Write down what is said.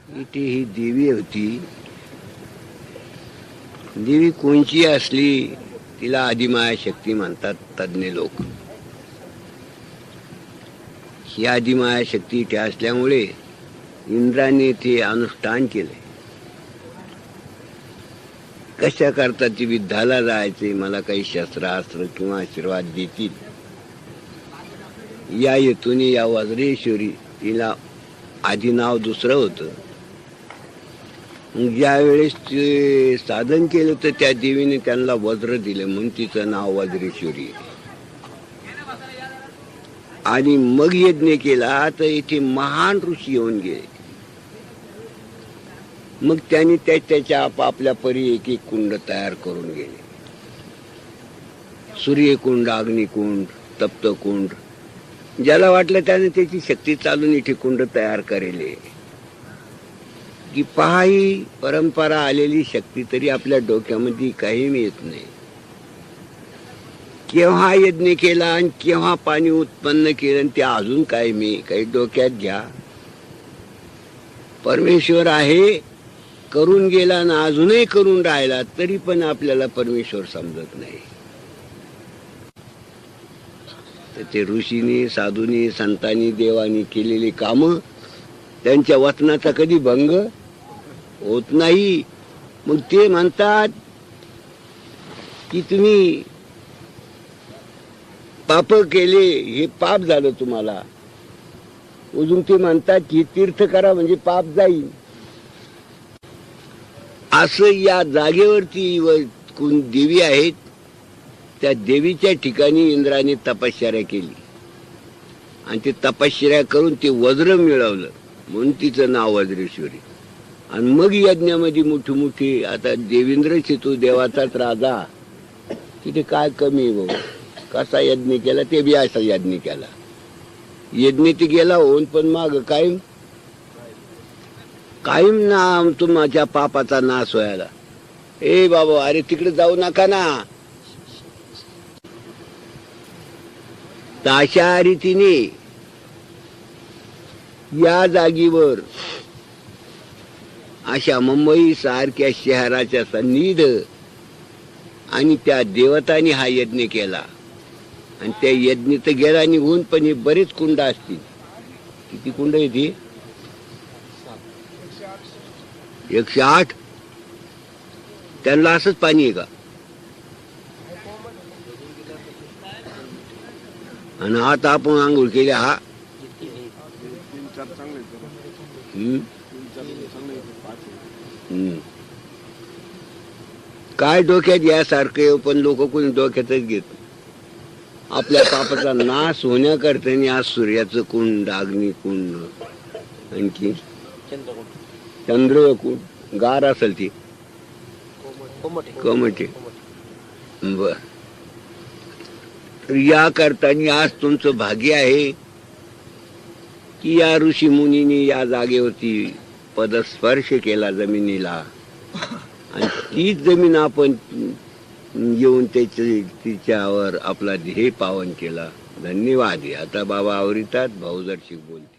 इथे ही देवी होती. देवी कोणची असली तिला आदिमाया शक्ती म्हणतात तज्ञ लोक. ही आदिमाया शक्ती इथे असल्यामुळे इंद्राने ते अनुष्ठान केले. कशा करता ती युद्धाला जायचे, मला काही शस्त्रास्त्र किंवा आशीर्वाद देतील या हेतूने या वज्रेश्वरी, तिला आधी नाव दुसरं होतं. ज्या वेळेस ते साधन केलं तर त्या देवीने त्यांना वज्र दिले म्हणून तिचं नाव वज्रेश्वरी. आणि मग यज्ञ केला तर इथे महान ऋषी येऊन गेले. मग त्यांनी त्याच्या आपापल्या परी एक एक कुंड तयार करून गेले. सूर्यकुंड, अग्निकुंड, तप्तकुंड, ज्याला वाटलं त्याने त्याची शक्ती चालून इथे कुंड तयार करेले. की पहा, ही परंपरा आलेली शक्ती तरी आपल्या डोक्यामध्ये काही येत नाही. केव्हा यज्ञ केला आणि केव्हा पाणी उत्पन्न केलं आणि ते अजून काय मी काही डोक्यात घ्या. परमेश्वर आहे, करून गेला ना अजूनही करून राहिला तरी पण आपल्याला परमेश्वर समजत नाही. तर ते ऋषीनी, साधूनी, संतांनी, देवानी केलेली कामं त्यांच्या वचनाचा कधी भंग होत नाही. मग ते म्हणतात की तुम्ही पाप केले, हे पाप झालं तुम्हाला. अजून ते म्हणतात की तीर्थ करा म्हणजे पाप जाईल. असं या जागेवरती देवी आहेत, त्या देवीच्या ठिकाणी इंद्राने तपश्चर्या केली आणि ते तपश्चर्या करून ते वज्र मिळवलं म्हणून तिचं नाव वज्रेश्वरी. आणि मग यज्ञामध्ये मोठी मोठी, आता देवेंद्र तू देवाचाच राजा, तिथे काय कमी हो, कसा यज्ञ केला ते बी असा यज्ञ केला. यज्ञ ते गेला होऊन पण माग कायम कायम ना तुमच्या पापाचा नाश व्हायला. ए बाबा, अरे तिकडे जाऊ नका ना. अशा रीतीने या जागेवर, अशा मुंबई सारख्या शहराच्या सन्निध आणि त्या देवतांनी हा यज्ञ केला. आणि त्या यज्ञ तर गेला निघून, पण हे बरेच कुंड असतील. किती कुंड आहे ती? 108. त्यांना असंच पाणी आहे का? आणि आता आपण आंघोळ केली. हा काय डोक्यात यासारखं, पण लोक कोणी डोक्यातच घेत. आपल्या पापाचा नाश होण्याकरता आज सूर्याचं कुंड, अग्निकुंड, आणखी चंद्रकुंड, गार असेल ती कोमटे. बर, या करताना आज तुमचं भाग्य आहे की या ऋषी मुनींनी या जागेवरती पदस्पर्श केला जमिनीला. आणि तीच जमीन आपण येऊन तिच्यावर आपला ध्येय पावन केला. धन्यवाद. आता बाबा आवरितात, भाऊ जरशी बोलते.